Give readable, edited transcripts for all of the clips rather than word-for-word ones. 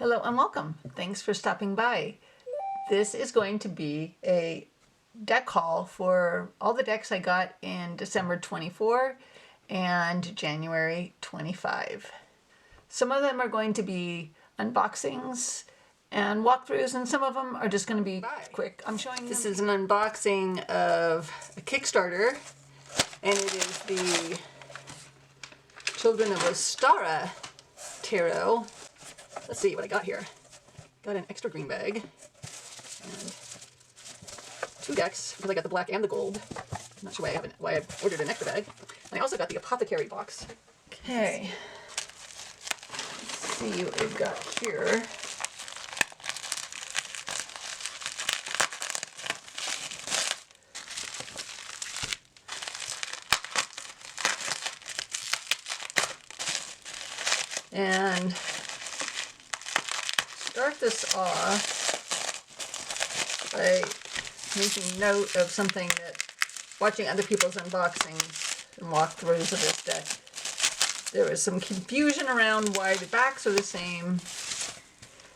Hello and welcome. Thanks for stopping by. This is going to be a deck haul for all the decks I got in December 24 and January 25. Some of them are going to be unboxings and walkthroughs, and some of them are just going to be quick. I'm showing them. This is an unboxing of a Kickstarter, and it is the Children of Ostara Tarot. Let's see what I got here. Got an extra green bag and 2 decks because I got the black and the gold. I'm not sure why I ordered an extra bag. And I also got the Apothecary box. Okay. Let's see what we've got here. And start this off by making note of something that, watching other people's unboxings and walkthroughs of this deck, there was some confusion around why the backs are the same.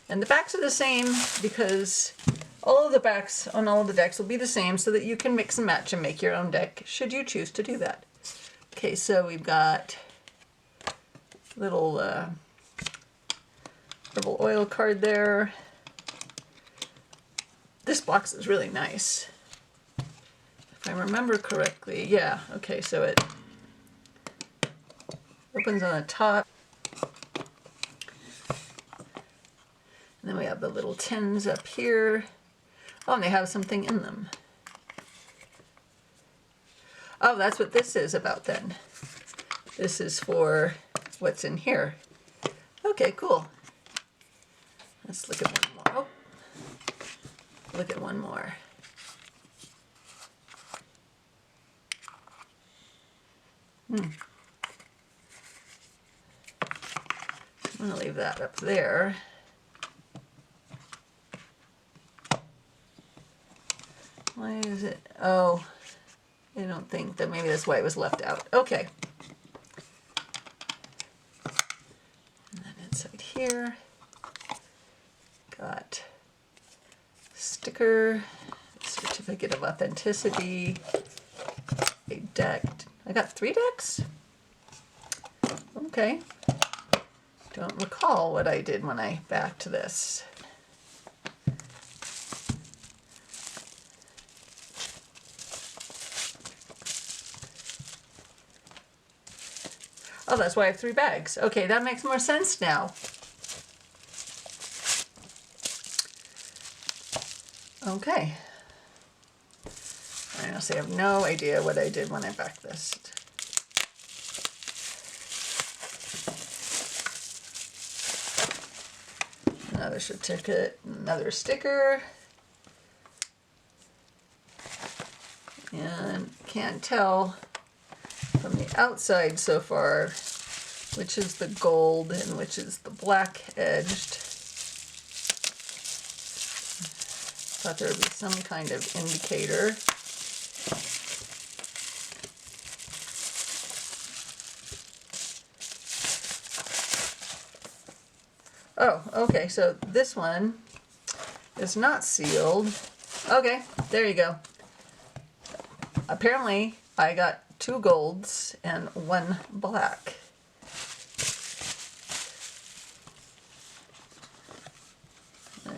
And the backs are the same because all of the backs on all of the decks will be the same so that you can mix and match and make your own deck should you choose to do that. Okay, so we've got little herbal oil card there. This box is really nice. If I remember correctly, yeah, okay, so it opens on the top. And then we have the little tins up here. Oh, and they have something in them. Oh, that's what this is about then. This is for what's in here. Okay, cool. Let's look at one more. Oh, look at one more. I'm going to leave that up there. Why is it? Oh, I don't think that maybe that's why it was left out. Okay. And then inside here, got sticker, certificate of authenticity, a deck. I got 3 decks? Okay. Don't recall what I did when I backed this. Oh, that's why I have 3 bags. Okay, that makes more sense now. Okay. I honestly have no idea what I did when I backed this. Another certificate, another sticker. And can't tell from the outside so far which is the gold and which is the black edged. Thought there would be some kind of indicator. Oh, okay, so this one is not sealed. Okay, there you go. Apparently, I got 2 golds and 1 black.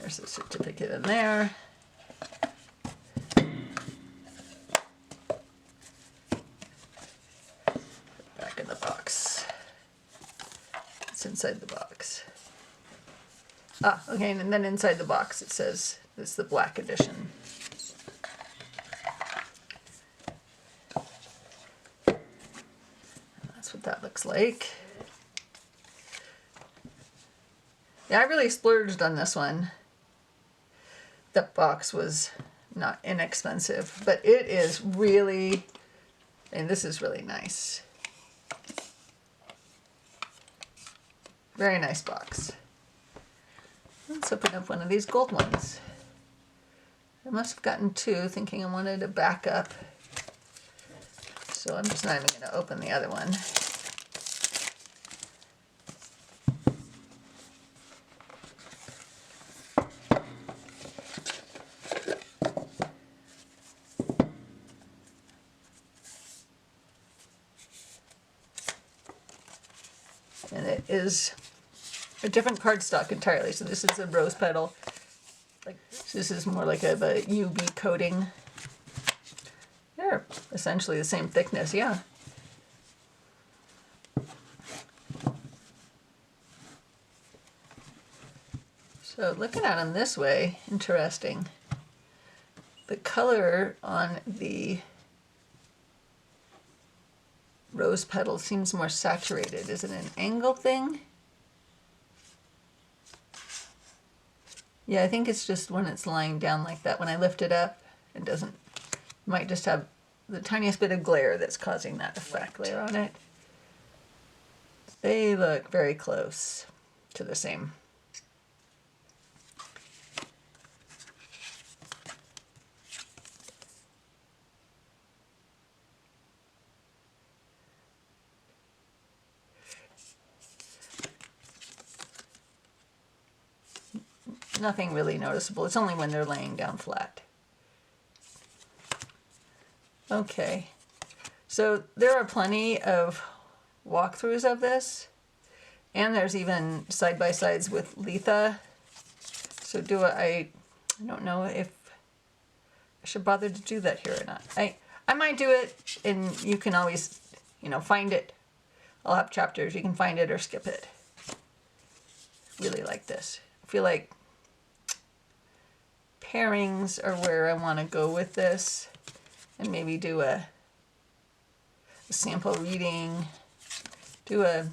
There's a certificate in there. Back in the box. It's inside the box. Ah, okay, and then inside the box it says it's the black edition. And that's what that looks like. Yeah, I really splurged on this one. That box was not inexpensive, but it is really, and this is really nice. Very nice box. Let's open up one of these gold ones. I must have gotten 2 thinking I wanted a backup. So I'm just not even going to open the other one. And it is a different cardstock entirely. So this is a rose petal. Like this is more like a UV coating. They're essentially the same thickness, yeah. So looking at them this way, interesting. The color on the rose petal seems more saturated. Is it an angle thing? Yeah, I think it's just when it's lying down like that. When I lift it up, it doesn't, might just have the tiniest bit of glare that's causing that effect. Glare on it. They look very close to the same. Nothing really noticeable. It's only when they're laying down flat. Okay, so there are plenty of walkthroughs of this, and there's even side-by-sides with Letha. So I don't know if I should bother to do that here or not. I might do it, and you can always, find it. I'll have chapters. You can find it or skip it. Really like this. I feel like pairings are where I want to go with this, and maybe do a sample reading. I've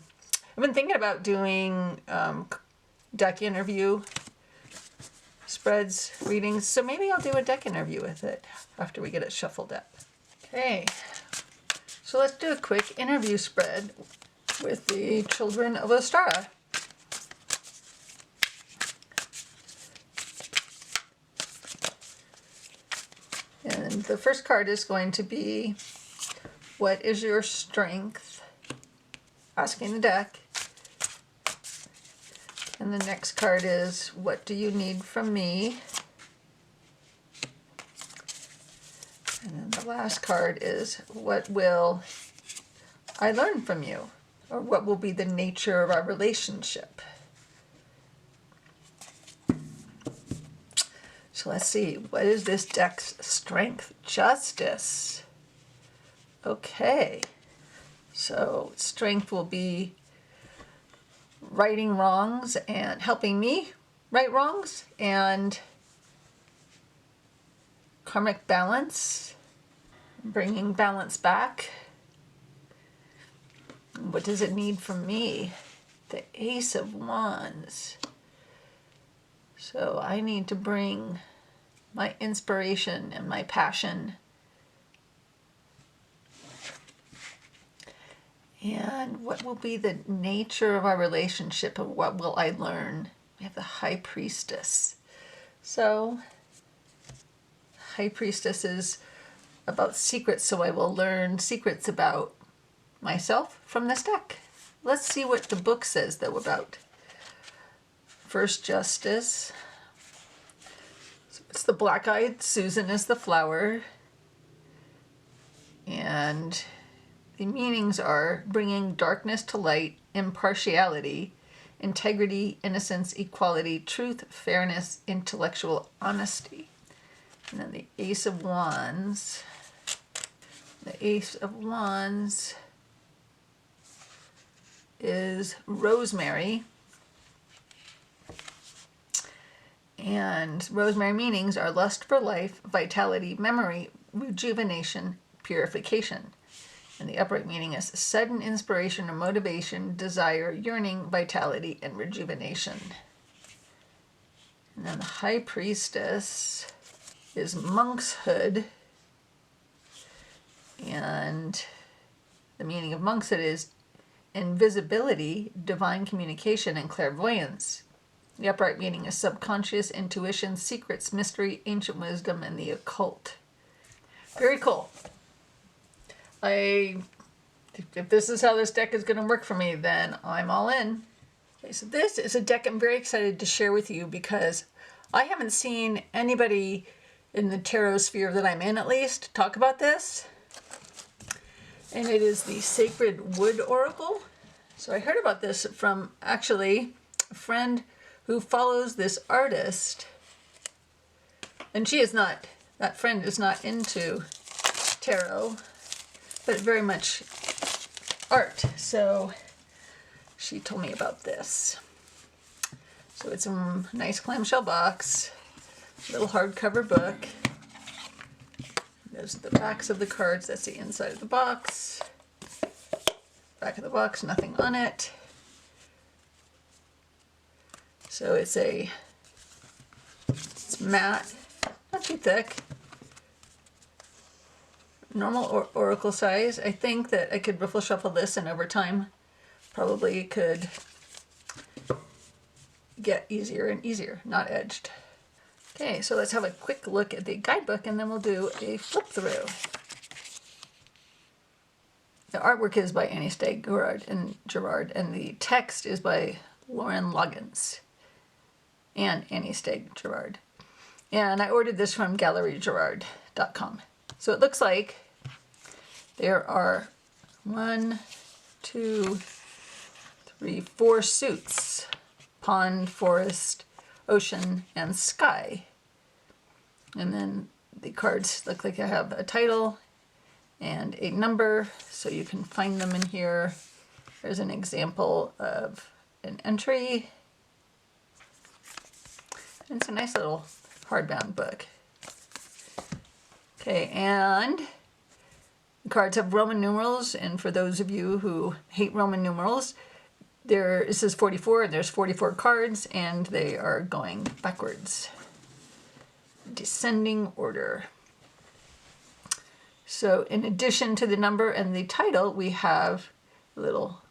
been thinking about doing deck interview spreads readings, so maybe I'll do a deck interview with it after we get it shuffled up. Okay, so let's do a quick interview spread with the Children of Ostara. And the first card is going to be, what is your strength? Asking the deck. And the next card is, what do you need from me? And then the last card is, what will I learn from you? Or what will be the nature of our relationship? So let's see, what is this deck's strength? Justice. Okay, so strength will be righting wrongs and helping me right wrongs, and karmic balance, bringing balance back. What does it need from me? The Ace of Wands. So I need to bring my inspiration and my passion. And what will be the nature of our relationship, and what will I learn? We have the High Priestess. So High Priestess is about secrets, so I will learn secrets about myself from this deck. Let's see what the book says, though, about. First, Justice. So it's the black-eyed Susan is the flower. And the meanings are bringing darkness to light, impartiality, integrity, innocence, equality, truth, fairness, intellectual honesty. And then the Ace of Wands. The Ace of Wands is rosemary. And rosemary meanings are lust for life, vitality, memory, rejuvenation, purification. And the upright meaning is sudden inspiration or motivation, desire, yearning, vitality, and rejuvenation. And then the High Priestess is monkshood. And the meaning of monkshood is invisibility, divine communication, and clairvoyance. The upright meaning is subconscious, intuition, secrets, mystery, ancient wisdom, and the occult. Very cool. If this is how this deck is going to work for me, then I'm all in. Okay, so this is a deck I'm very excited to share with you because I haven't seen anybody in the tarot sphere that I'm in, at least, talk about this. And it is the Sacred Wood Oracle. So I heard about this from actually a friend who follows this artist, and she is not, that friend is not into tarot, but very much art. So she told me about this. So it's a nice clamshell box, little hardcover book. There's the backs of the cards. That's the inside of the box. Back of the box, nothing on it. So it's matte, not too thick. Normal oracle size. I think that I could riffle shuffle this, and over time probably could get easier and easier, not edged. Okay, so let's have a quick look at the guidebook, and then we'll do a flip through. The artwork is by Annie Stagg Gerard, and the text is by Lauren Loggins and Annie Stagg Gerard. And I ordered this from gallerygerard.com. So it looks like there are 4 suits: pond, forest, ocean, and sky. And then the cards look like they have a title and a number, so you can find them in here. There's an example of an entry. And it's a nice little hardbound book. Okay, and the cards have Roman numerals, and for those of you who hate Roman numerals, this is 44, and there's 44 cards, and they are going backwards. Descending order. So in addition to the number and the title, we have a little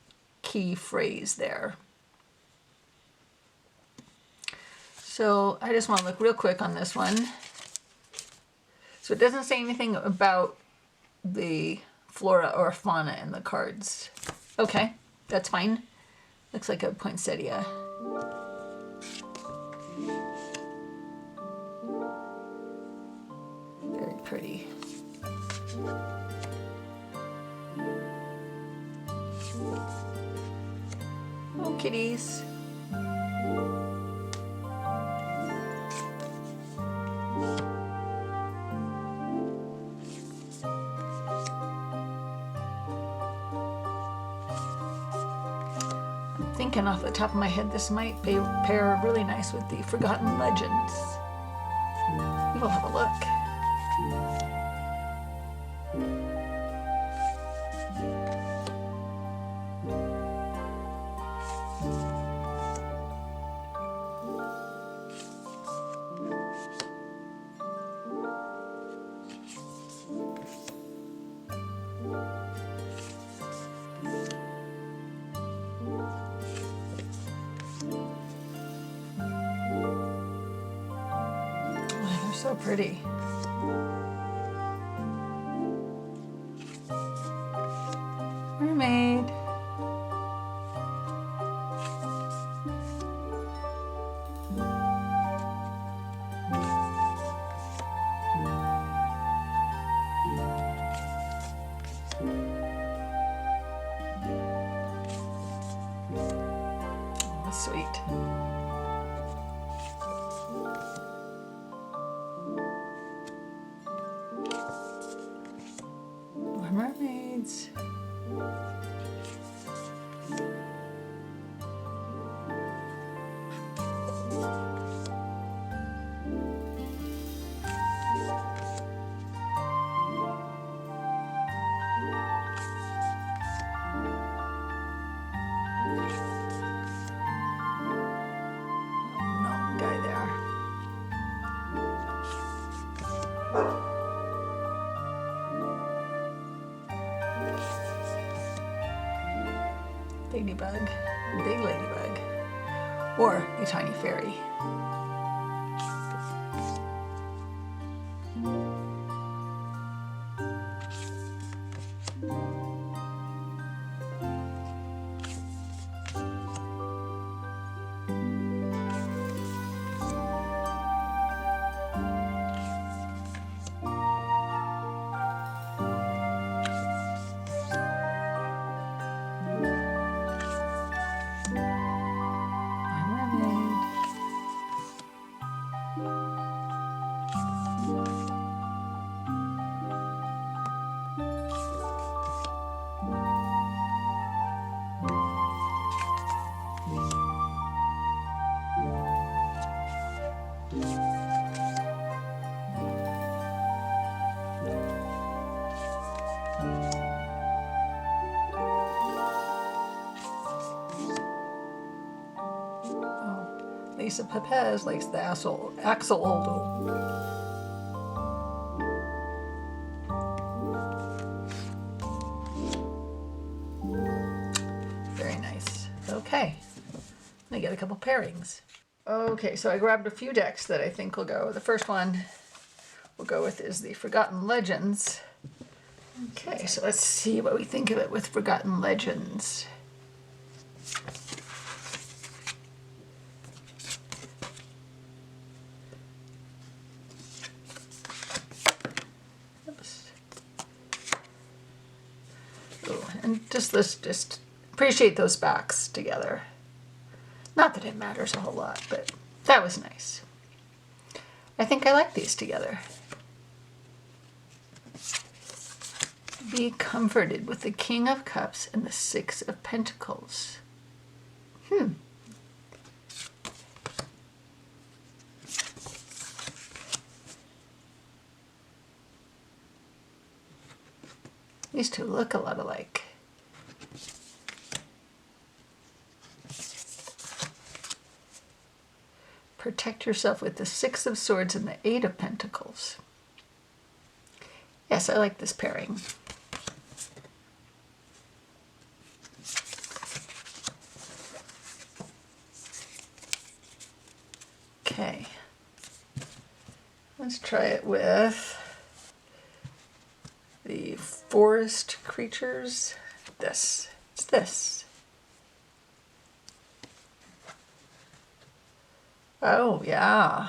key phrase there. So I just want to look real quick on this one. So it doesn't say anything about the flora or fauna in the cards. Okay, that's fine. Looks like a poinsettia. Very pretty. Oh, kitties. I'm thinking off the top of my head, this might pair really nice with the Forgotten Legends. We will have a look. So pretty. Mermaid. Oh, that's sweet. Mermaids. Ladybug, big ladybug, or a tiny fairy. Ace of Pepes likes the axolotl. Very nice. Okay, I get a couple pairings. Okay, so I grabbed a few decks that I think will go. The first one we'll go with is the Forgotten Legends. Okay, so let's see what we think of it with Forgotten Legends. Oops. Oh, and let's just appreciate those backs together. Not that it matters a whole lot, but that was nice. I think I like these together. Be comforted with the King of Cups and the Six of Pentacles. These two look a lot alike. Protect yourself with the Six of Swords and the Eight of Pentacles. Yes, I like this pairing. Okay, let's try it with the forest creatures. It's this. Oh, yeah.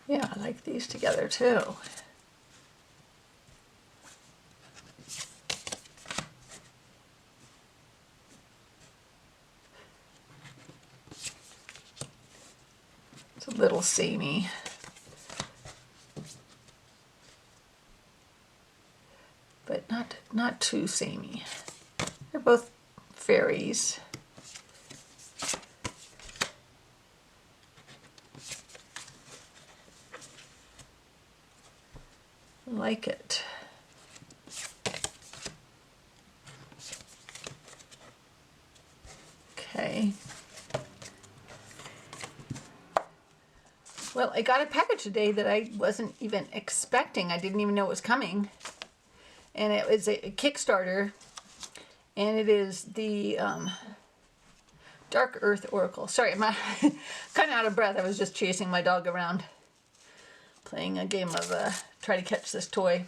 Yeah, I like these together too. It's a little samey. But not too samey. They're both fairies. Like it. Okay. Well, I got a package today that I wasn't even expecting. I didn't even know it was coming. And it was a Kickstarter. And it is the Dark Earth Oracle. Sorry, I'm kind of out of breath. I was just chasing my dog around, playing a game of try to catch this toy.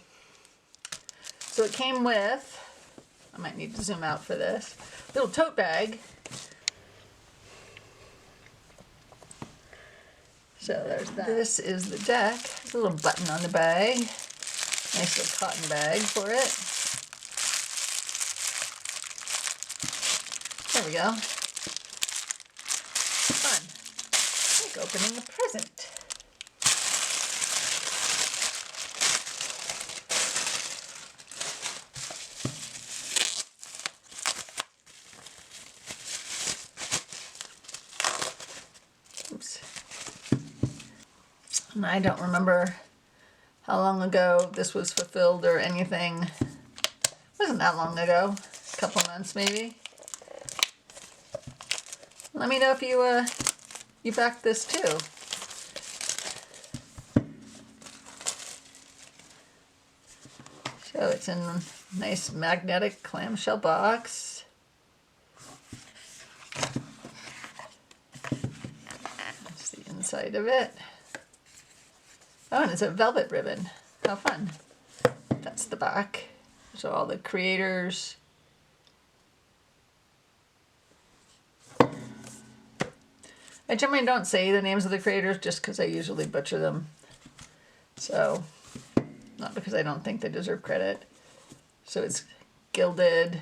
So it came with, I might need to zoom out for this, little tote bag. So there's that. This is the deck. There's a little button on the bag. Nice little cotton bag for it. There we go. Fun. Like opening a present. And I don't remember how long ago this was fulfilled or anything. It wasn't that long ago. A couple months maybe. Let me know if you backed this too. So it's in a nice magnetic clamshell box. That's the inside of it. Oh, and it's a velvet ribbon. How fun. That's the back. So all the creators. I generally don't say the names of the creators just because I usually butcher them. So, not because I don't think they deserve credit. So it's gilded.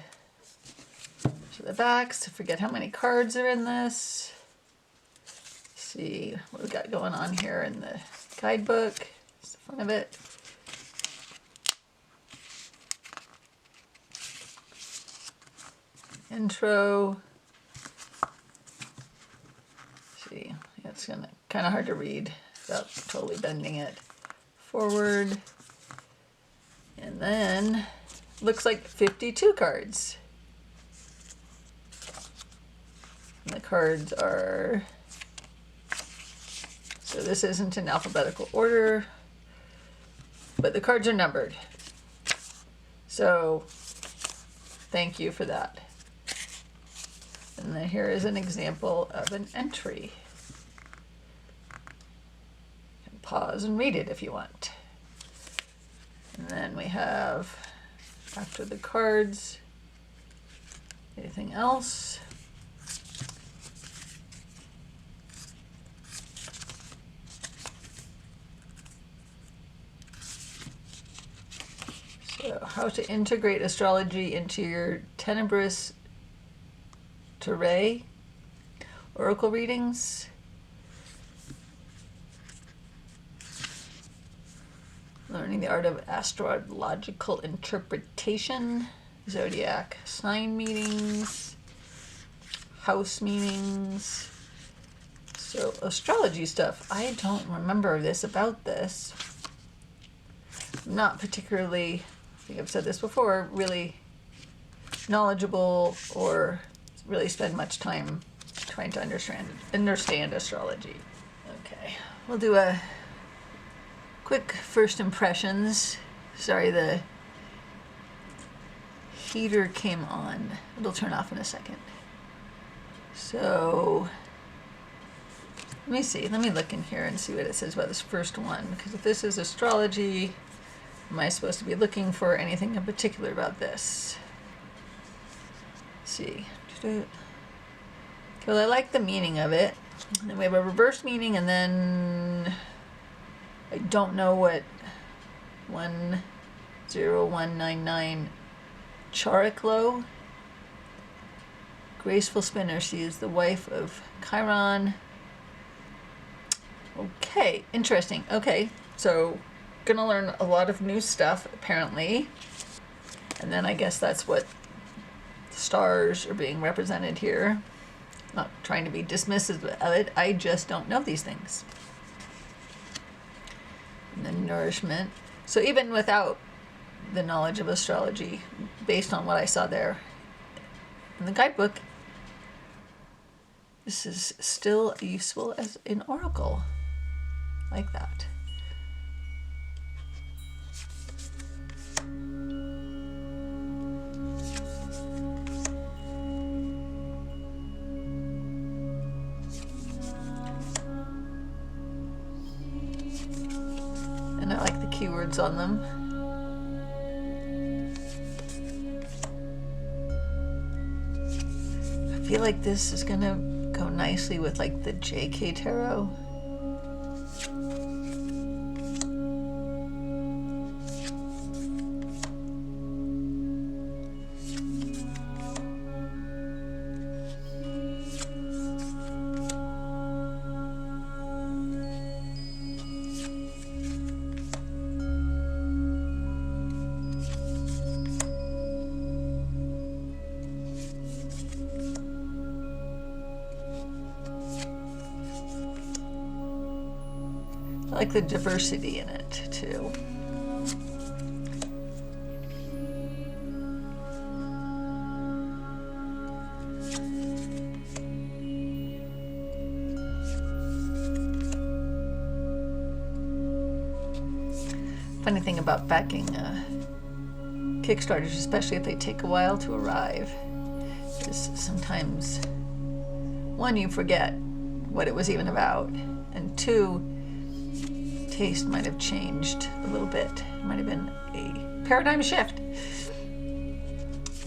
So the backs, I forget how many cards are in this. Let's see what we got going on here in the guidebook. That's the fun of it. Intro. gonna kind of hard to read without totally bending it forward. And then looks like 52 cards. And the cards are, so this isn't in alphabetical order, but the cards are numbered. So thank you for that. And then here is an example of an entry. You can pause and read it if you want. And then we have, after the cards, anything else? So, how to integrate astrology into your tenebrous Tarot oracle readings. Learning the art of astrological interpretation, zodiac sign meetings, house meetings. So astrology stuff, I don't remember this about this. Not particularly, I think I've said this before, really knowledgeable or really spend much time trying to understand astrology. Okay, we'll do a quick first impressions. Sorry, the heater came on. It'll turn off in a second. So let me see. Let me look in here and see what it says about this first one. Because if this is astrology, am I supposed to be looking for anything in particular about this? Let's see. Well, I like the meaning of it. And then we have a reverse meaning, and then I don't know what 10199 Chariklo. Graceful spinner. She is the wife of Chiron. Okay, interesting. Okay, so gonna learn a lot of new stuff apparently. And then I guess that's what the stars are being represented here. Not trying to be dismissive of it, I just don't know these things. And then nourishment. So even without the knowledge of astrology, based on what I saw there in the guidebook, this is still useful as an oracle. Like that. And I like the keywords on them. I feel like this is gonna go nicely with like the JK Tarot. I like the diversity in it too. Funny thing about backing Kickstarters, especially if they take a while to arrive, is sometimes, one, you forget what it was even about, and two, taste might have changed a little bit. It might have been a paradigm shift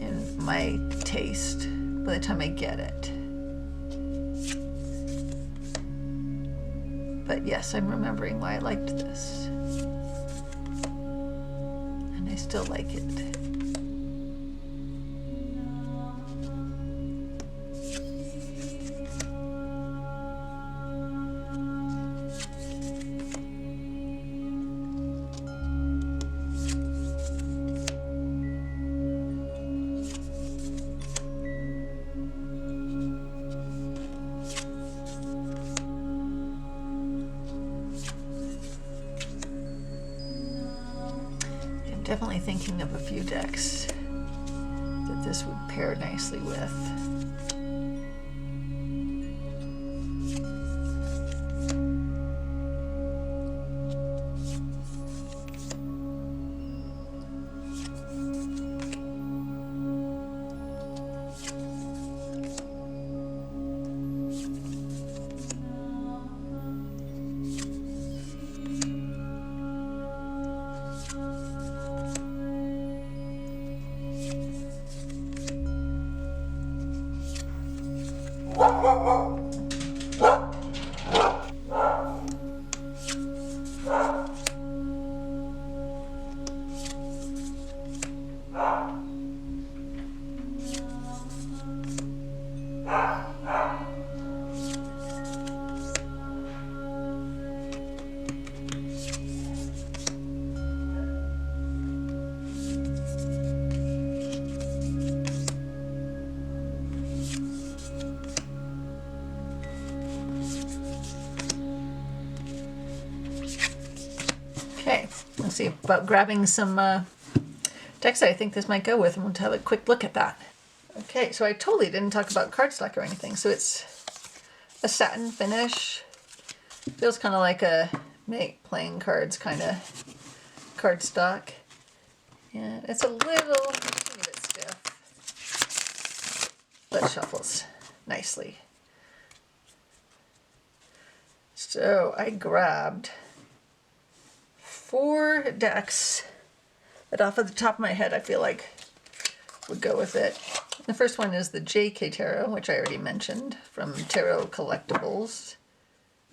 in my taste by the time I get it. But yes, I'm remembering why I liked this. And I still like it. definitely thinking of a few decks that this would pair nicely with. Okay, let's see about grabbing some decks that I think this might go with, and we'll have a quick look at that. Okay, so I totally didn't talk about cardstock or anything. So it's a satin finish. Feels kind of like a playing cards kind of cardstock. And it's a little bit stiff, but shuffles nicely. So I grabbed 4 decks that off of the top of my head I feel like would go with it. The first one is the JK Tarot, which I already mentioned, from Tarot Collectibles.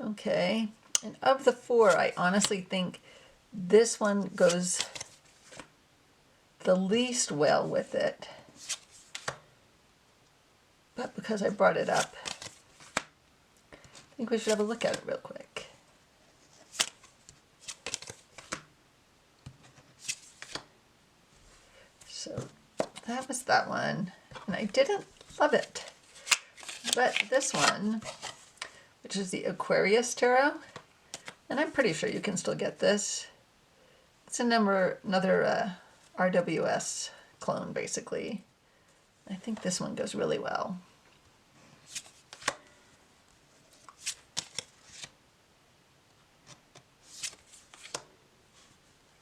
Okay, and of the 4, I honestly think this one goes the least well with it. But because I brought it up, I think we should have a look at it real quick. So that was that one, and I didn't love it. But this one, which is the Aquarius Tarot, and I'm pretty sure you can still get this. It's another RWS clone, basically. I think this one goes really well.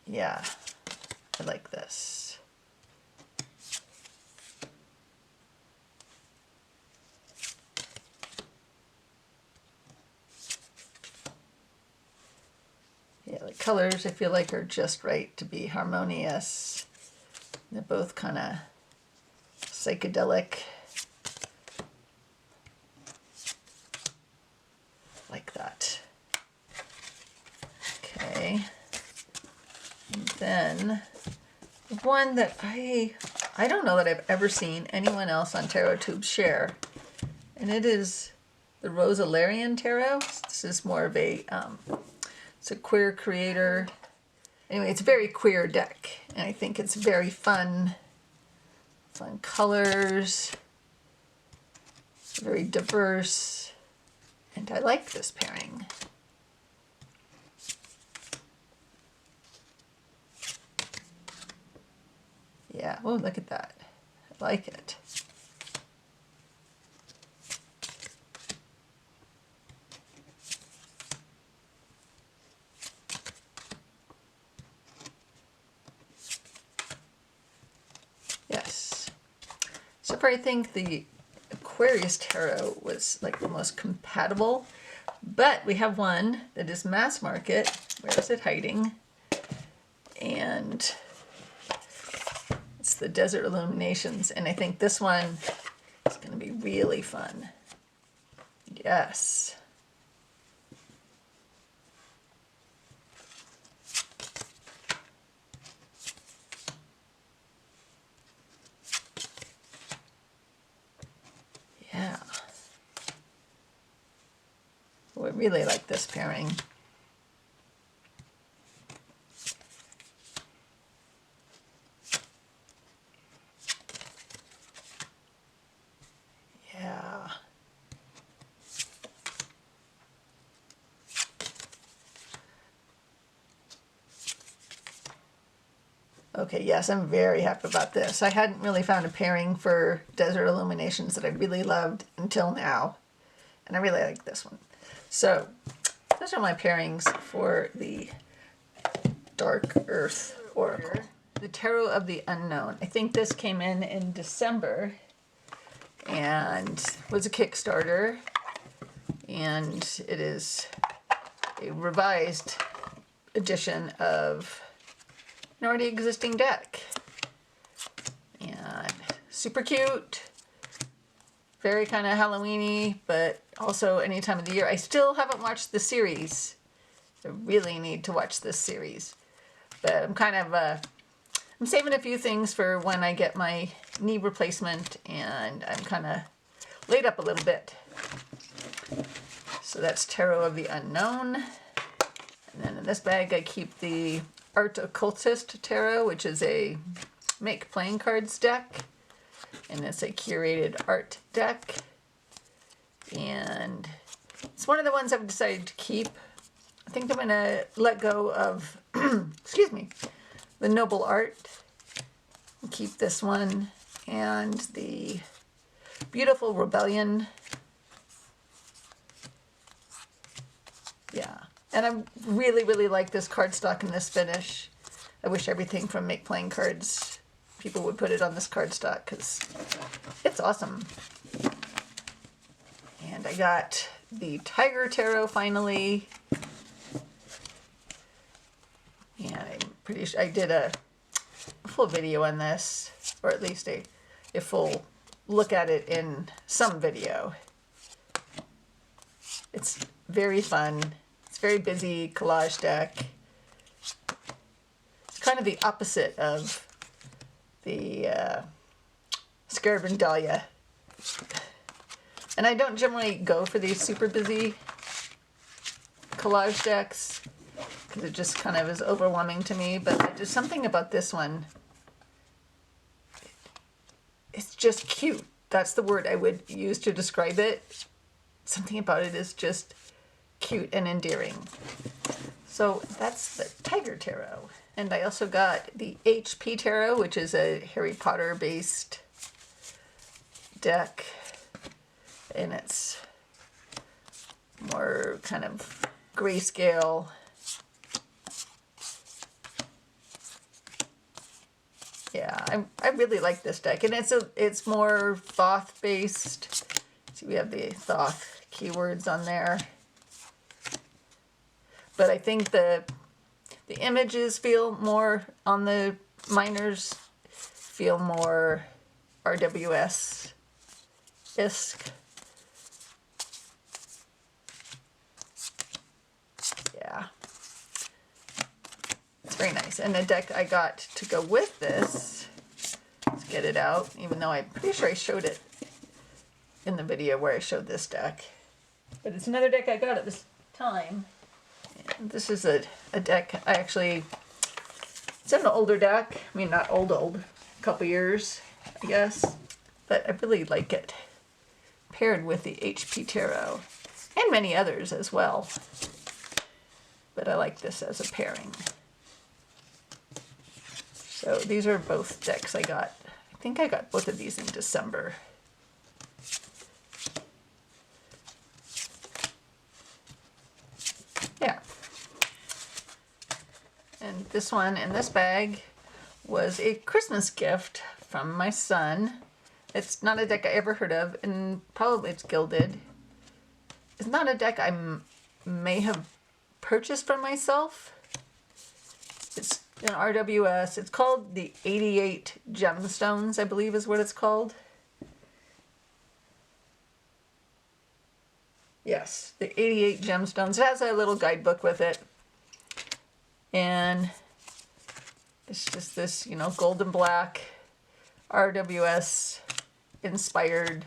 Yeah, I like this. Yeah, the colors I feel like are just right to be harmonious. They're both kind of psychedelic. Like that. Okay. And then one that I don't know that I've ever seen anyone else on Tarot Tube share, and it is the Rosalarian Tarot. This is more of a it's a queer creator. Anyway, it's a very queer deck, and I think it's very fun. Fun colors, very diverse, and I like this pairing. Yeah, oh, look at that. I like it. Yes. So far I think the Aquarius Tarot was like the most compatible, but we have one that is mass market. Where is it hiding? And it's the Desert Illuminations, and I think this one is going to be really fun. Yes. Yeah. Oh, I really like this pairing. Yeah. Okay, yes, I'm very happy about this. I hadn't really found a pairing for Desert Illuminations that I really loved until now. And I really like this one. So, those are my pairings for the Dark Earth Oracle. The Tarot of the Unknown. I think this came in December and was a Kickstarter. And it is a revised edition of an already existing deck. And super cute. Very kind of Halloween-y, but also any time of the year. I still haven't watched the series. I really need to watch this series. But I'm kind of, I'm saving a few things for when I get my knee replacement, and I'm kind of laid up a little bit. So that's Tarot of the Unknown. And then in this bag I keep the Art Occultist Tarot, which is a make playing cards deck. And it's a curated art deck. And it's one of the ones I've decided to keep. I think I'm going to let go of, excuse me, the Noble Art. Keep this one and the Beautiful Rebellion. Yeah. And I really, really like this cardstock and this finish. I wish everything from Make Playing Cards, people would put it on this cardstock because it's awesome. And I got the Tiger Tarot finally. And I'm pretty sure I did a full video on this, or at least a full look at it in some video. It's very fun. It's very busy collage deck. It's kind of the opposite of the Scarab Dahlia. And I don't generally go for these super busy collage decks because it just kind of is overwhelming to me, but there's something about this one. It's just cute. That's the word I would use to describe it. Something about it is just cute and endearing. So that's the Tiger Tarot. And I also got the HP Tarot, which is a Harry Potter based deck. And it's more kind of grayscale. Yeah, I really like this deck, and it's more Thoth based. See, we have the Thoth keywords on there, but I think the images feel more on the minors, feel more RWS-esque. Yeah. It's very nice. And the deck I got to go with this, let's get it out, even though I'm pretty sure I showed it in the video where I showed this deck. But it's another deck I got at this time. And this is a deck I actually, it's an older deck. I mean, not old, a couple years, I guess. But I really like it. Paired with the HP Tarot. And many others as well. But I like this as a pairing. So these are both decks I got. I think I got both of these in December. Yeah. And this one in this bag was a Christmas gift from my son. It's not a deck I ever heard of, and probably it's gilded. It's not a deck I may have purchased for myself. It's an RWS. It's called the 88 Gemstones, I believe is what it's called. Yes, the 88 Gemstones. It has a little guidebook with it. And it's just this, you know, gold and black RWS inspired.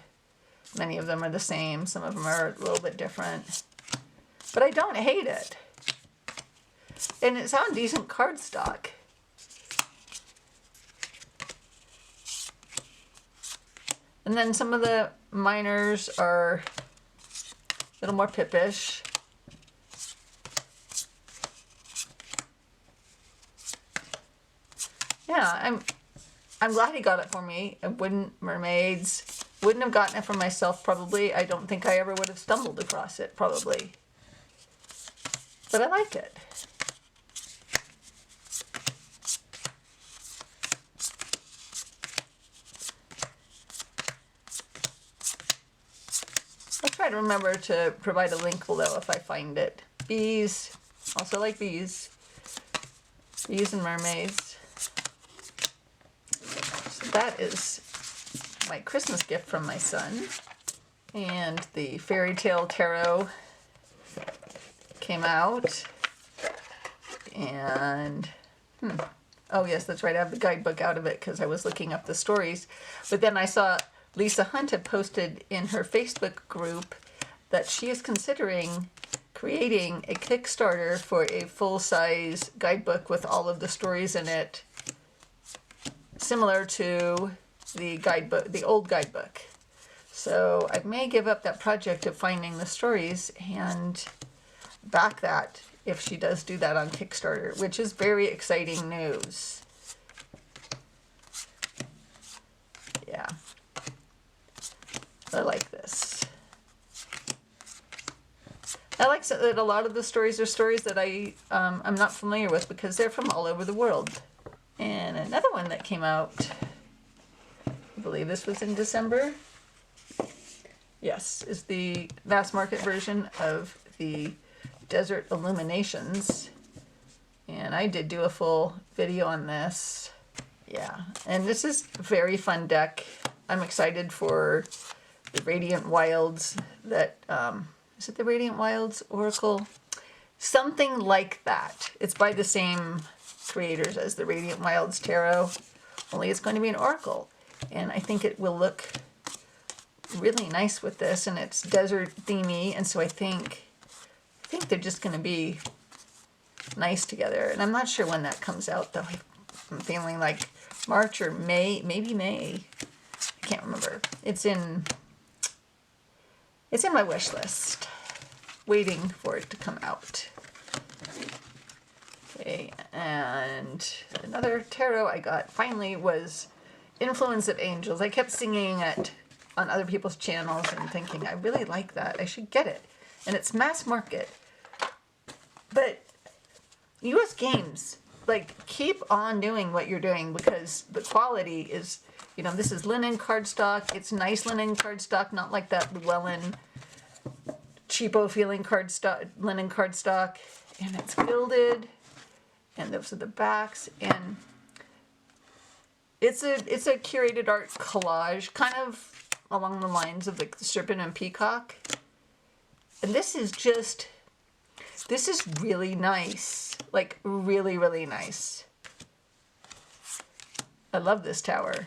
Many of them are the same. Some of them are a little bit different. But I don't hate it. And it's on decent cardstock. And then some of the minors are a little more pippish. Yeah, yeah, I'm glad he got it for me. I wouldn't have gotten it for myself probably. I don't think I ever would have stumbled across it probably. But I like it. I'll try to remember to provide a link below if I find it. Bees, also like bees. Bees and mermaids. So that is my Christmas gift from my son. And the Fairytale Tarot came out. And, oh yes, that's right, I have the guidebook out of it because I was looking up the stories. But then I saw Lisa Hunt had posted in her Facebook group that she is considering creating a Kickstarter for a full-size guidebook with all of the stories in it, similar to the guidebook, the old guidebook. So I may give up that project of finding the stories and back that if she does do that on Kickstarter, which is very exciting news. Yeah. I like this. I like that a lot of the stories are stories that I'm not familiar with because they're from all over the world. And another one that came out, I believe this was in December. Yes, is the mass market version of the Desert Illuminations. And I did do a full video on this. Yeah, and this is a very fun deck. I'm excited for the Radiant Wilds that, is it the Radiant Wilds Oracle? Something like that. It's by the same creators as the Radiant Wilds Tarot, only it's going to be an Oracle. And I think it will look really nice with this, and it's desert themey, and so I think they're just going to be nice together. And I'm not sure when that comes out, though. I'm feeling like March or May, maybe May. I can't remember. It's in my wish list, waiting for it to come out. Okay, and another tarot I got finally was Influence of Angels. I kept singing it on other people's channels and thinking, I really like that. I should get it. And it's mass market. But US Games, like, keep on doing what you're doing because the quality is, you know, this is linen cardstock. It's nice linen cardstock, not like that Llewellyn cheapo feeling cardstock, linen cardstock. And it's gilded. And those are the backs. And it's a curated art collage, kind of along the lines of like the Serpent and Peacock. And this is really nice. Like, really, really nice. I love this tower.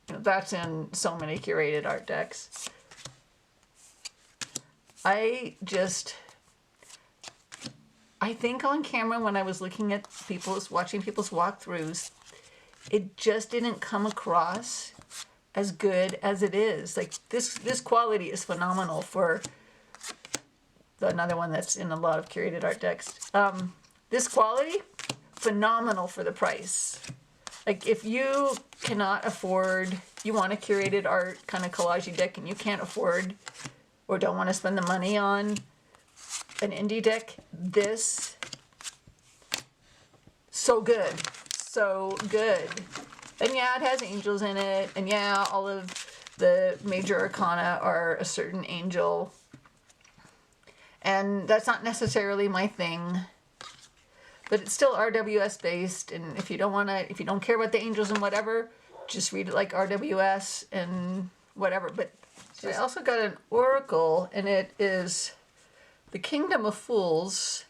That's in so many curated art decks. I think on camera when I was looking at watching people's walkthroughs, it just didn't come across as good as it is. Like, this quality is phenomenal for another one that's in a lot of curated art decks. This quality, phenomenal for the price. Like, if you cannot afford, you want a curated art kind of collage deck and you can't afford or don't want to spend the money on an indie deck, this, so good. So good. And yeah, it has angels in it. And yeah, all of the major arcana are a certain angel. And that's not necessarily my thing. But it's still RWS based. And if you don't care about the angels and whatever, just read it like RWS and whatever. But I also got an oracle, and it is the Kingdom of Fools.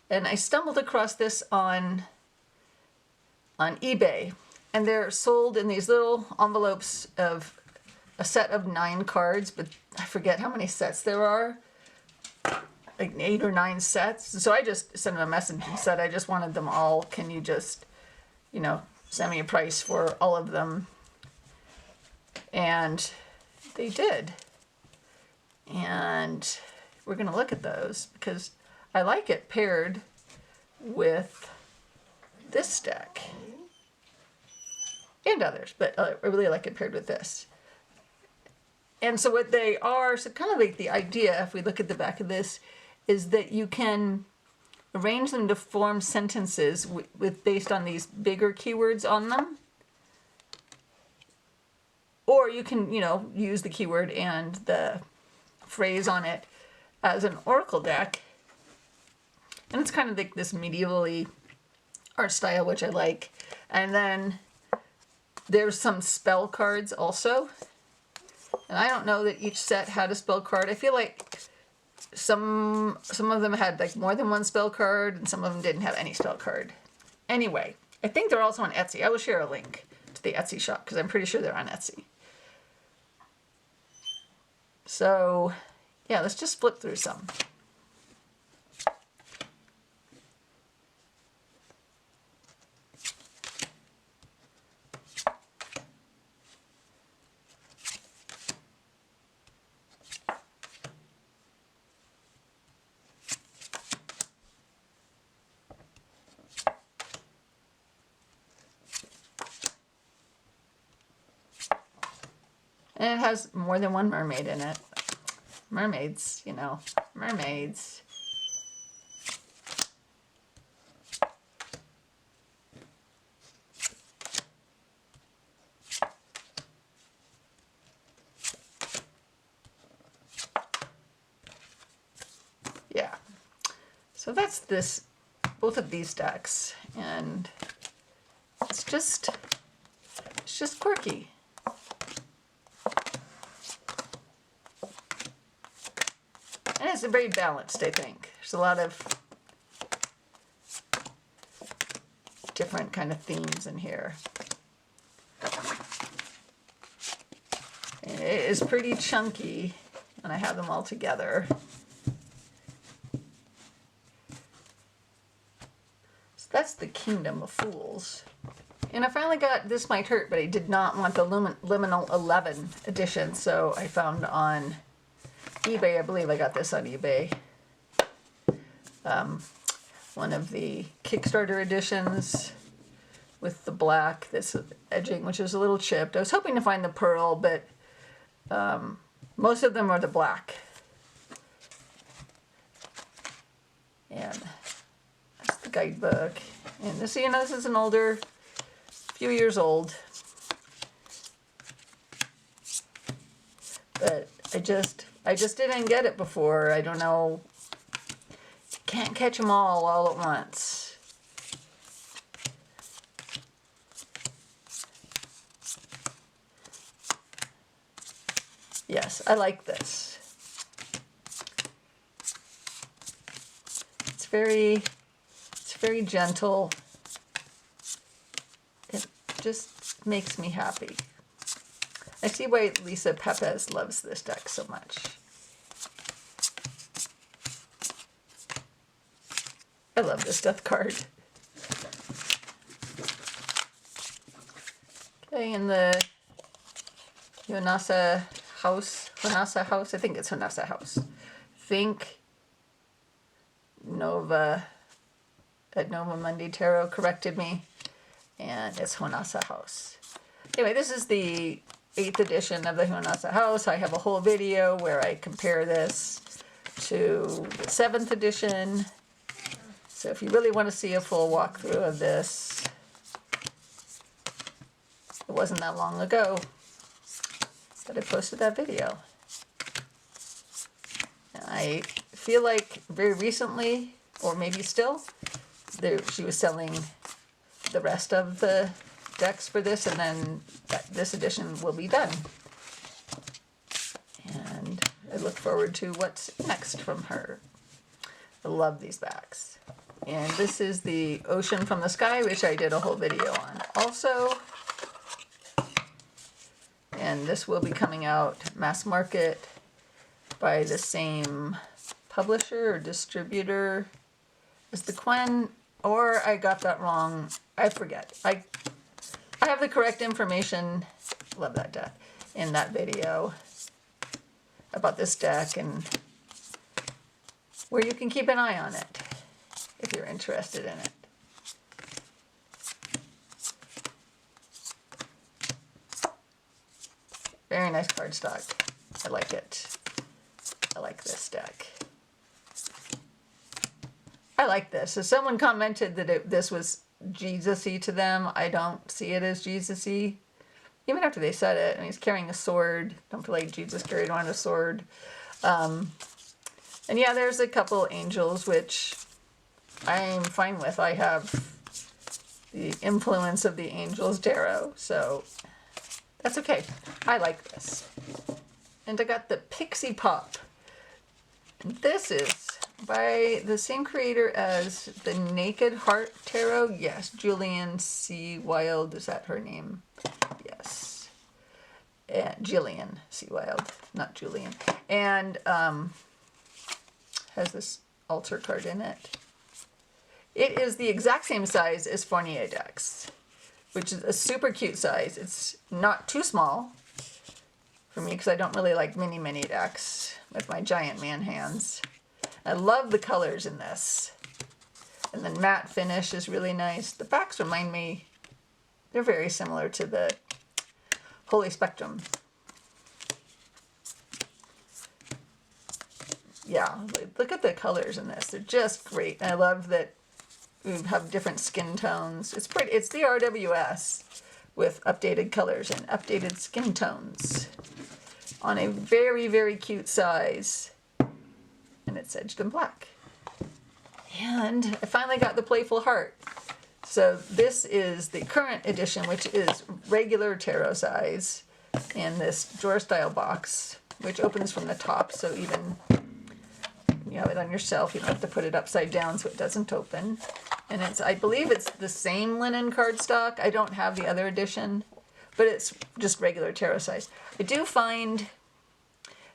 And I stumbled across this on eBay, and they're sold in these little envelopes of a set of 9 cards, but I forget how many sets there are, like 8 or 9 sets. So I just sent them a message and said I just wanted them all. Can you just, send me a price for all of them? And they did. And we're going to look at those because I like it paired with this deck. And others, but I really like it paired with this. And so what they are, so kind of like the idea, if we look at the back of this, is that you can arrange them to form sentences with based on these bigger keywords on them. Or you can, you know, use the keyword and the phrase on it as an oracle deck. And it's kind of like this medievally art style, which I like. And then there's some spell cards also. And I don't know that each set had a spell card. I feel like some of them had like more than one spell card, and some of them didn't have any spell card. Anyway, I think they're also on Etsy. I will share a link to the Etsy shop because I'm pretty sure they're on Etsy. So, yeah, let's just flip through some. And it has more than one mermaid in it. Mermaids, you know, mermaids. Yeah. So that's this, both of these decks, and it's just quirky. And it's very balanced, I think. There's a lot of different kind of themes in here. And it is pretty chunky, and I have them all together. So that's the Kingdom of Fools. And I finally got This Might Hurt, but I did not want the Liminal 11 edition, so I found on eBay, I believe I got this on eBay. One of the Kickstarter editions with the black, this edging, which is a little chipped. I was hoping to find the pearl, but most of them are the black. And that's the guidebook. And this, you know, this is an older, few years old. But I just didn't get it before. I don't know. Can't catch them all at once. Yes, I like this. It's very gentle. It just makes me happy. I see why Lisa Pepez loves this deck so much. I love this death card. Okay, in the Jonasa Jaus, I think it's Jonasa Jaus. Think Nova Mundi Tarot corrected me, and it's Jonasa Jaus. Anyway, this is the 8th edition of the Jonasa Jaus. I have a whole video where I compare this to the 7th edition. So if you really want to see a full walkthrough of this, it wasn't that long ago that I posted that video. And I feel like very recently, or maybe still, she was selling the rest of the decks for this, and then this edition will be done. And I look forward to what's next from her. I love these backs. And this is the Ocean from the Sky, which I did a whole video on also. And this will be coming out mass market by the same publisher or distributor as the Quen, or I got that wrong. I forget. I have the correct information, love that deck, in that video about this deck, and where you can keep an eye on it if you're interested in it. Very nice cardstock. I like it. I like this deck. I like this. So someone commented that this was Jesus-y to them. I don't see it as Jesus-y. Even after they said it, I mean, he's carrying a sword. Don't feel like Jesus carried around a sword. And yeah, there's a couple angels, which I'm fine with. I have the influence of the Angels Tarot, so that's okay. I like this. And I got the Pixie Pop. And this is by the same creator as the Naked Heart Tarot. Yes, Julian C. Wild. Is that her name? Yes. Jillian C. Wild, not Julian. And has this altar card in it. It is the exact same size as Fournier decks, which is a super cute size. It's not too small for me because I don't really like mini decks with my giant man hands. I love the colors in this. And the matte finish is really nice. The backs remind me, they're very similar to the Holy Spectrum. Yeah, look at the colors in this. They're just great. I love that we have different skin tones. It's pretty. It's the RWS with updated colors and updated skin tones on a very, very cute size. And it's edged in black. And I finally got the Playful Heart. So this is the current edition, which is regular tarot size in this drawer style box, which opens from the top. So even you have it on your shelf, you don't have to put it upside down so it doesn't open. And it's, I believe it's the same linen cardstock. I don't have the other edition, but it's just regular tarot size. I do find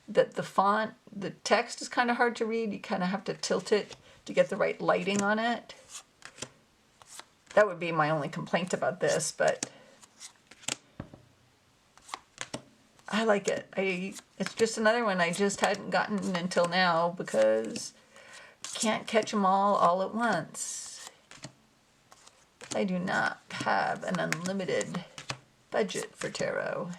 that the font, the text is kind of hard to read. You kind of have to tilt it to get the right lighting on it. That would be my only complaint about this, but I like it. It's just another one I just hadn't gotten until now because I can't catch them all at once. I do not have an unlimited budget for tarot.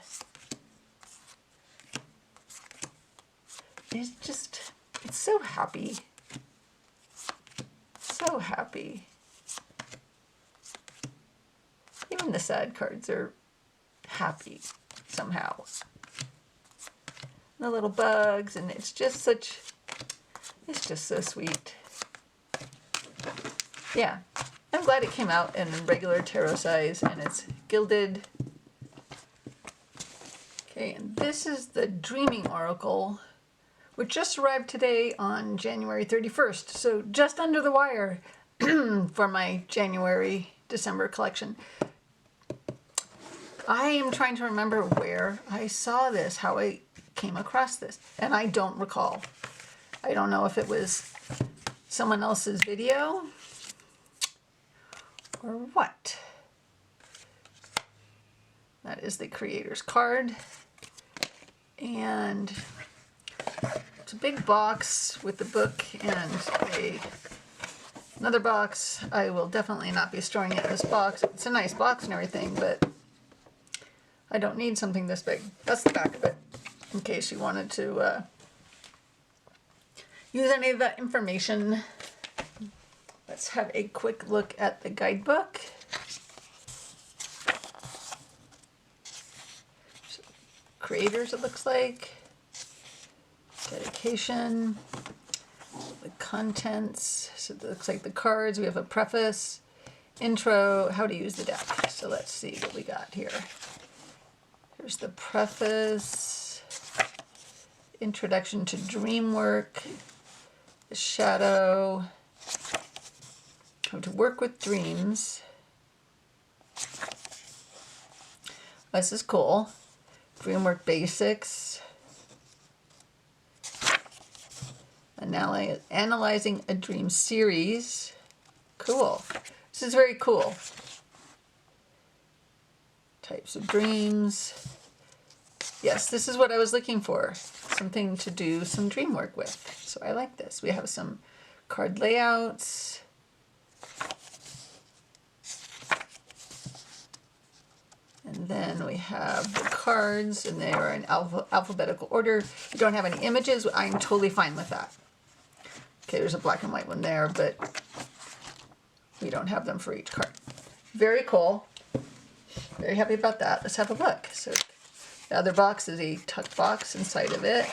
It's so happy. So happy. Even the sad cards are happy somehow. The little bugs, and it's just so sweet. Yeah, I'm glad it came out in regular tarot size, and it's gilded. Okay, and this is the Dreaming Oracle, which just arrived today on January 31st, so just under the wire for my January-December collection. I am trying to remember where I saw this, how I came across this, and I don't recall. I don't know if it was someone else's video or what. That is the creator's card, and it's a big box with the book and another box. I will definitely not be storing it in this box. It's a nice box and everything, but I don't need something this big. That's the back of it, in case you wanted to use any of that information. Let's have a quick look at the guidebook. So, creators, it looks like. Dedication. The contents. So it looks like the cards. We have a preface. Intro. How to use the deck. So let's see what we got here. Here's the preface, introduction to dream work, the shadow, how to work with dreams. This is cool. Dream work basics. Analyzing a dream series. Cool. This is very cool. Types of dreams. Yes, this is what I was looking for. Something to do some dream work with. So I like this. We have some card layouts. And then we have the cards, and they are in alphabetical order. If you don't have any images, I'm totally fine with that. Okay, there's a black and white one there, but we don't have them for each card. Very cool. Very happy about that. Let's have a look. So the other box is a tuck box inside of it.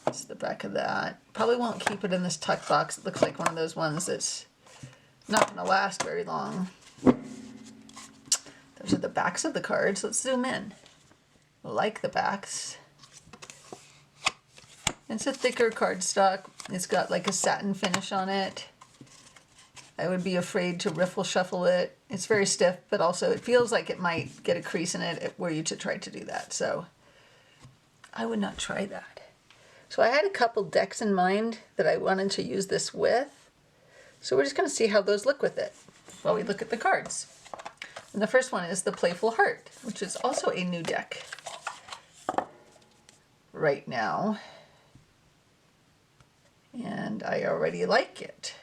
That's the back of that. Probably won't keep it in this tuck box. It looks like one of those ones that's not going to last very long. Those are the backs of the cards. Let's zoom in. I like the backs. It's a thicker cardstock. It's got like a satin finish on it. I would be afraid to riffle shuffle it. It's very stiff, but also it feels like it might get a crease in it were you to try to do that. So I would not try that. So I had a couple decks in mind that I wanted to use this with. So we're just going to see how those look with it while we look at the cards. And the first one is the Playful Heart, which is also a new deck right now. And I already like it.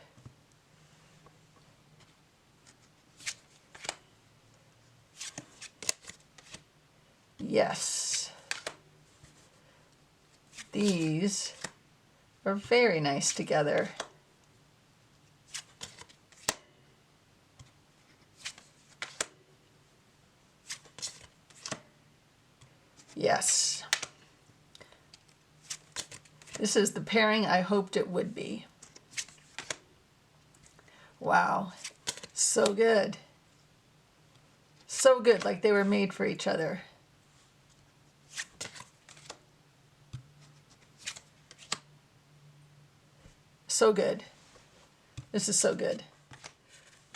Yes. These are very nice together. Yes. This is the pairing I hoped it would be. Wow. So good. So good, like they were made for each other. So good. This is so good.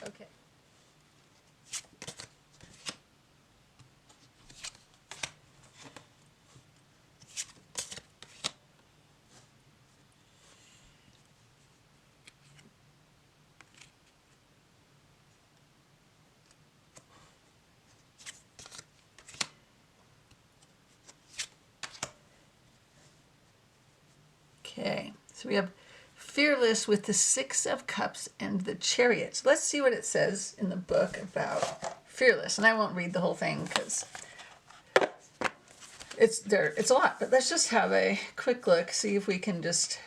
Okay. Okay, so we have Fearless with the Six of Cups and the Chariot. So let's see what it says in the book about Fearless. And I won't read the whole thing because it's a lot. But let's just have a quick look, see if we can just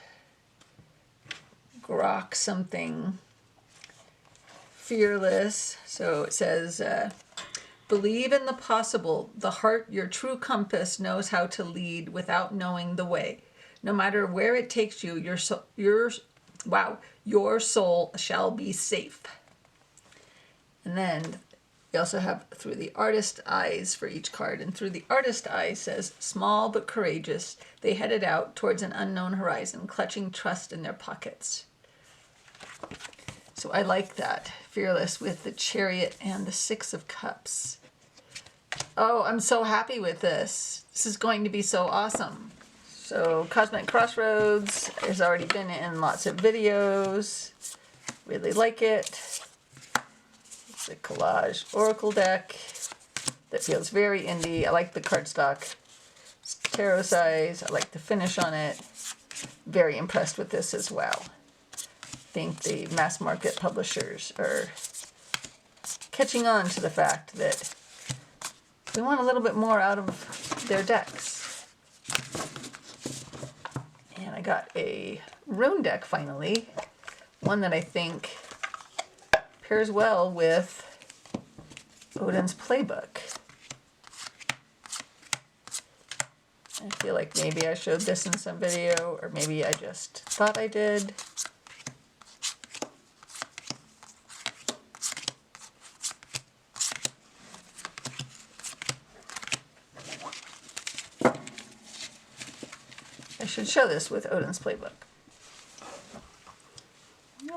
grok something. Fearless. So it says, believe in the possible. The heart, your true compass, knows how to lead without knowing the way. No matter where it takes you, your soul shall be safe. And then we also have through the artist eyes for each card. And through the artist eyes says, small but courageous, they headed out towards an unknown horizon, clutching trust in their pockets. So I like that. Fearless with the Chariot and the Six of Cups. Oh, I'm so happy with this. This is going to be so awesome. So Cosmic Crossroads has already been in lots of videos. Really like it. It's a collage oracle deck that feels very indie. I like the cardstock. It's tarot size. I like the finish on it. Very impressed with this as well. I think the mass market publishers are catching on to the fact that we want a little bit more out of their decks. And I got a Rune deck finally, one that I think pairs well with Odin's Playbook. I feel like maybe I showed this in some video, or maybe I just thought I did. I should show this with Odin's Playbook.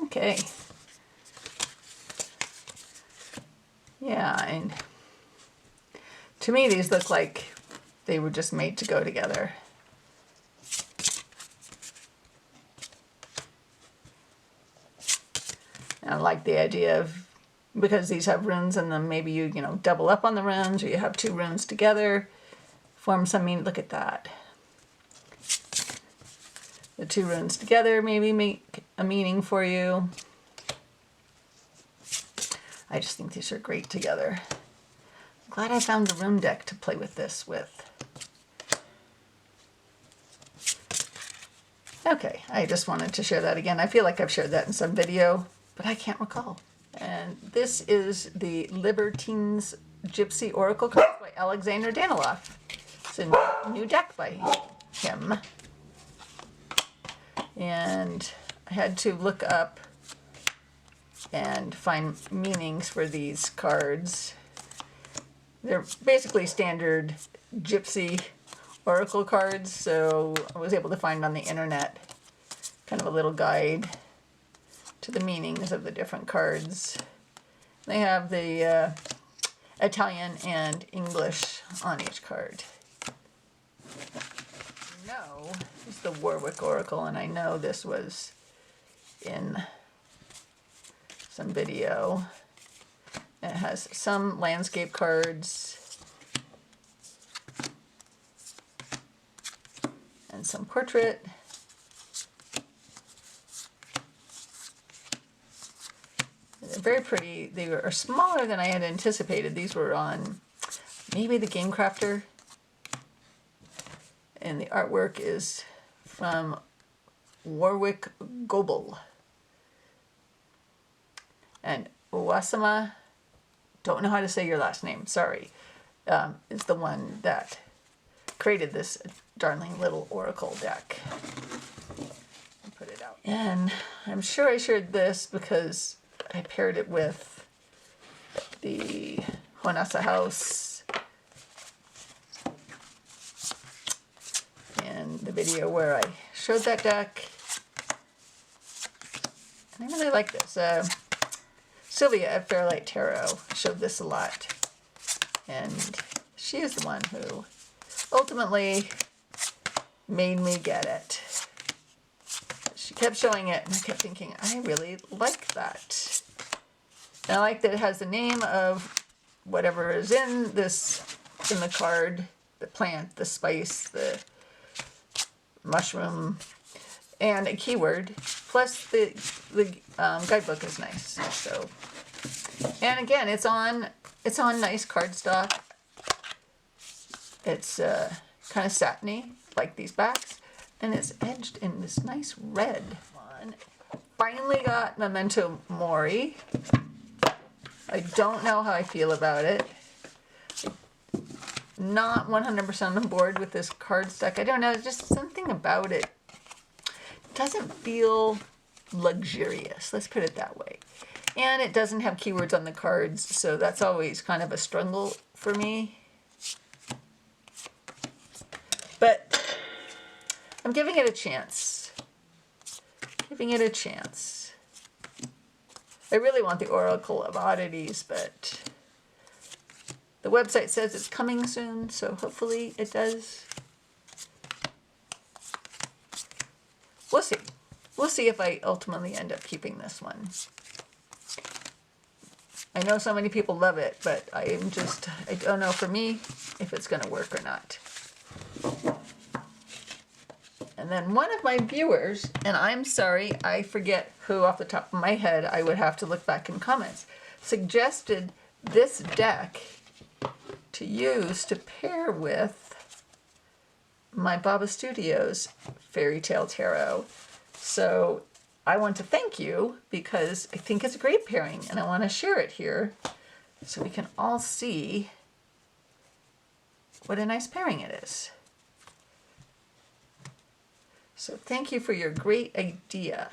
Okay. Yeah, and to me these look like they were just made to go together. And I like the idea of, because these have runes in them, maybe you double up on the runes, or you have two runes together, form some meaning. Look at that. The two runes together maybe make a meaning for you. I just think these are great together. Glad I found the Rune deck to play with this with. Okay, I just wanted to share that again. I feel like I've shared that in some video, but I can't recall. And this is the Libertins Gypsy Oracle cards by Alexander Daniloff. It's a new deck by him. And I had to look up and find meanings for these cards. They're basically standard Gypsy Oracle cards, so I was able to find on the internet kind of a little guide to the meanings of the different cards. They have the Italian and English on each card. No, it's the Warwick Oracle, and I know this was in some video. It has some landscape cards and some portrait. They're very pretty. They are smaller than I had anticipated. These were on maybe the Game Crafter. And the artwork is from Warwick Oracle. And Wasama, don't know how to say your last name, sorry, is the one that created this darling little oracle deck. I'll put it out. And I'm sure I shared this because I paired it with the Jonasa Jaus in the video where I showed that deck. And I really like this. Sylvia at Fairytale Tarot showed this a lot, and she is the one who ultimately made me get it. She kept showing it, and I kept thinking, I really like that. And I like that it has the name of whatever is in the card, the plant, the spice, the mushroom, and a keyword. Plus the guidebook is nice. So, and again, it's on nice cardstock. It's kind of satiny, like these backs, and it's edged in this nice red one. Finally got Memento Mori. I don't know how I feel about it. Not 100% on board with this cardstock. I don't know, just something about it doesn't feel luxurious, let's put it that way. And it doesn't have keywords on the cards, so that's always kind of a struggle for me. But I'm giving it a chance. Giving it a chance. I really want the Oracle of Oddities, but the website says it's coming soon, so hopefully it does. We'll see. We'll see if I ultimately end up keeping this one. I know so many people love it, but I don't know for me if it's going to work or not. And then one of my viewers, and I'm sorry, I forget who off the top of my head, I would have to look back in comments, suggested this deck to use to pair with my Baba Studios Fairytale Tarot. So I want to thank you because I think it's a great pairing and I want to share it here so we can all see what a nice pairing it is. So thank you for your great idea.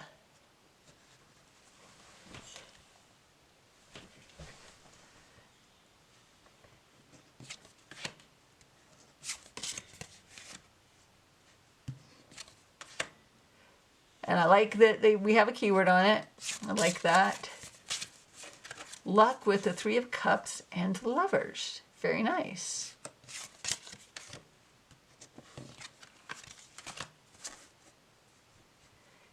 And I like that we have a keyword on it. I like that. Luck with the Three of Cups and Lovers. Very nice.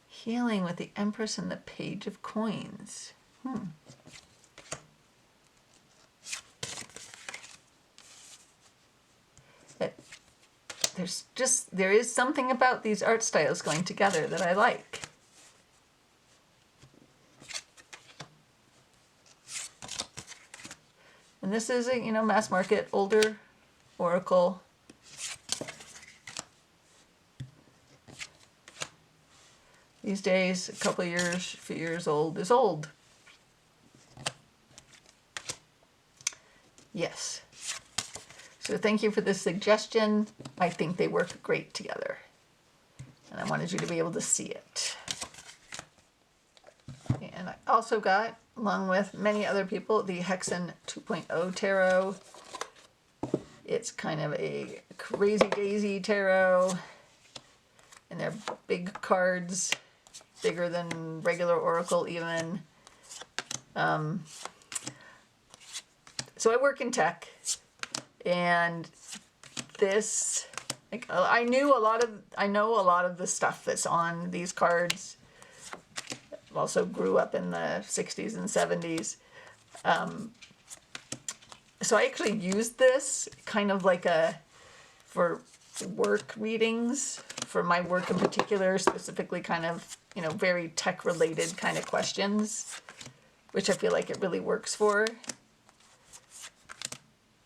Healing with the Empress and the Page of Coins. There is something about these art styles going together that I like. And And this is a, you know, mass market, older oracle. These days, a couple of years, a few years old is old. Yes. So thank you for this suggestion. I think they work great together. And I wanted you to be able to see it. And I also got, along with many other people, the Hexen 2.0 Tarot. It's kind of a crazy daisy tarot. And they're big cards, bigger than regular oracle even. So I work in tech, and this, like, I know a lot of the stuff that's on these cards. Also grew up in the 60s and 70s. So I actually used this kind of like for work readings, for my work in particular, specifically kind of, you know, very tech related kind of questions, which I feel like it really works for.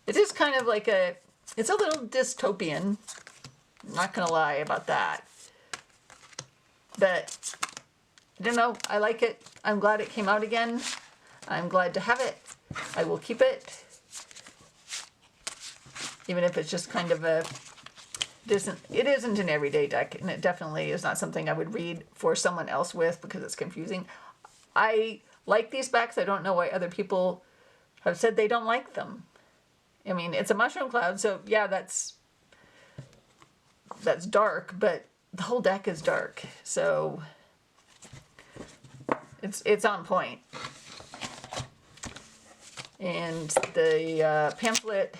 It is kind of like it's a little dystopian. I'm not gonna lie about that. But I don't know, I like it. I'm glad it came out again. I'm glad to have it. I will keep it. Even if it's just kind of it isn't an everyday deck, and it definitely is not something I would read for someone else with because it's confusing. I like these backs. I don't know why other people have said they don't like them. I mean, it's a mushroom cloud, so yeah, that's dark, but the whole deck is dark, so it's on point. And the pamphlet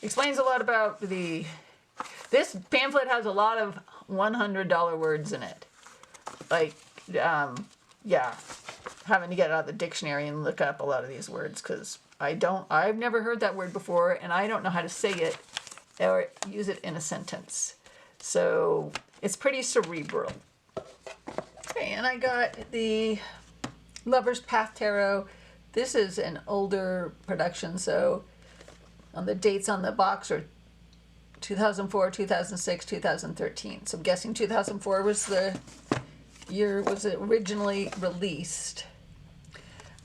explains a lot about this pamphlet has a lot of $100 words in it. Like, yeah, having to get out of the dictionary and look up a lot of these words because I've never heard that word before, and I don't know how to say it or use it in a sentence. So it's pretty cerebral. Okay, and I got the Lover's Path Tarot. This is an older production, so on the dates on the box are 2004, 2006, 2013. So I'm guessing 2004 was the year it was originally released.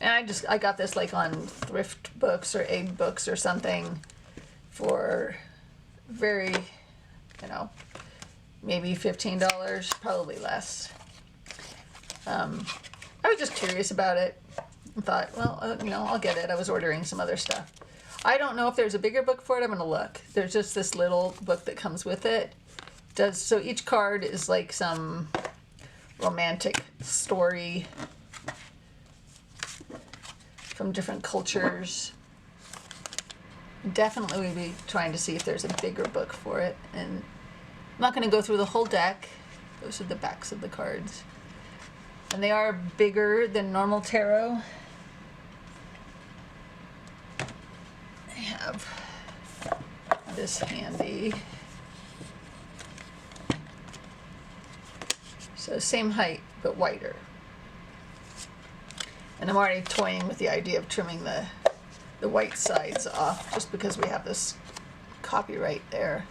And I got this like on thrift books or aid books or something for very, you know, maybe $15, probably less. I was just curious about it and thought, well, you know, I'll get it. I was ordering some other stuff. I don't know if there's a bigger book for it. I'm going to look. There's just this little book that comes with it. So each card is like some romantic story from different cultures. Definitely we'll be trying to see if there's a bigger book for it. And I'm not going to go through the whole deck. Those are the backs of the cards. And they are bigger than normal tarot. I have this handy. So same height, but wider. And I'm already toying with the idea of trimming the white sides off just because we have this copyright there.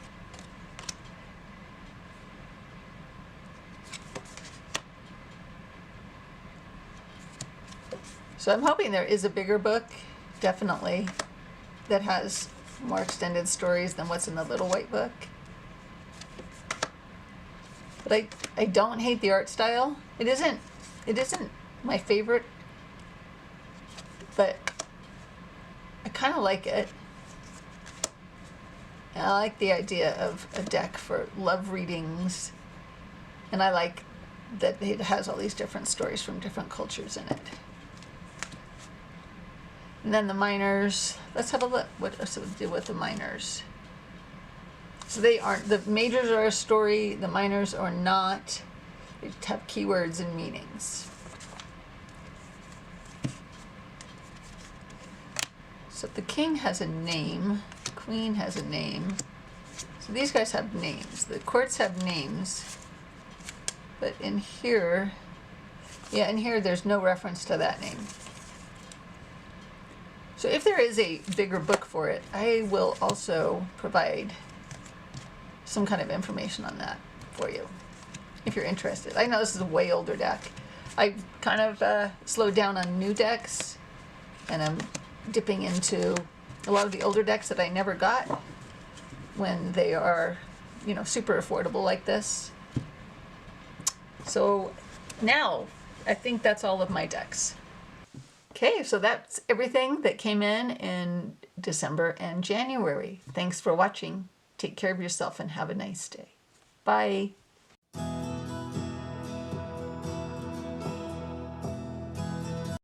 So I'm hoping there is a bigger book, definitely, that has more extended stories than what's in the little white book. But I don't hate the art style. It isn't my favorite, but I kind of like it. And I like the idea of a deck for love readings, and I like that it has all these different stories from different cultures in it. And then the minors, let's have a look. What else do we do with the minors? So they aren't, the majors are a story, the minors are not. They just have keywords and meanings. So the king has a name, the queen has a name. So these guys have names. The courts have names. But in here, yeah, in here there's no reference to that name. So if there is a bigger book for it, I will also provide some kind of information on that for you, if you're interested. I know this is a way older deck. I kind of slowed down on new decks, and I'm dipping into a lot of the older decks that I never got when they are, you know, super affordable like this. So now I think that's all of my decks. Okay, so that's everything that came in December and January. Thanks for watching. Take care of yourself and have a nice day. Bye.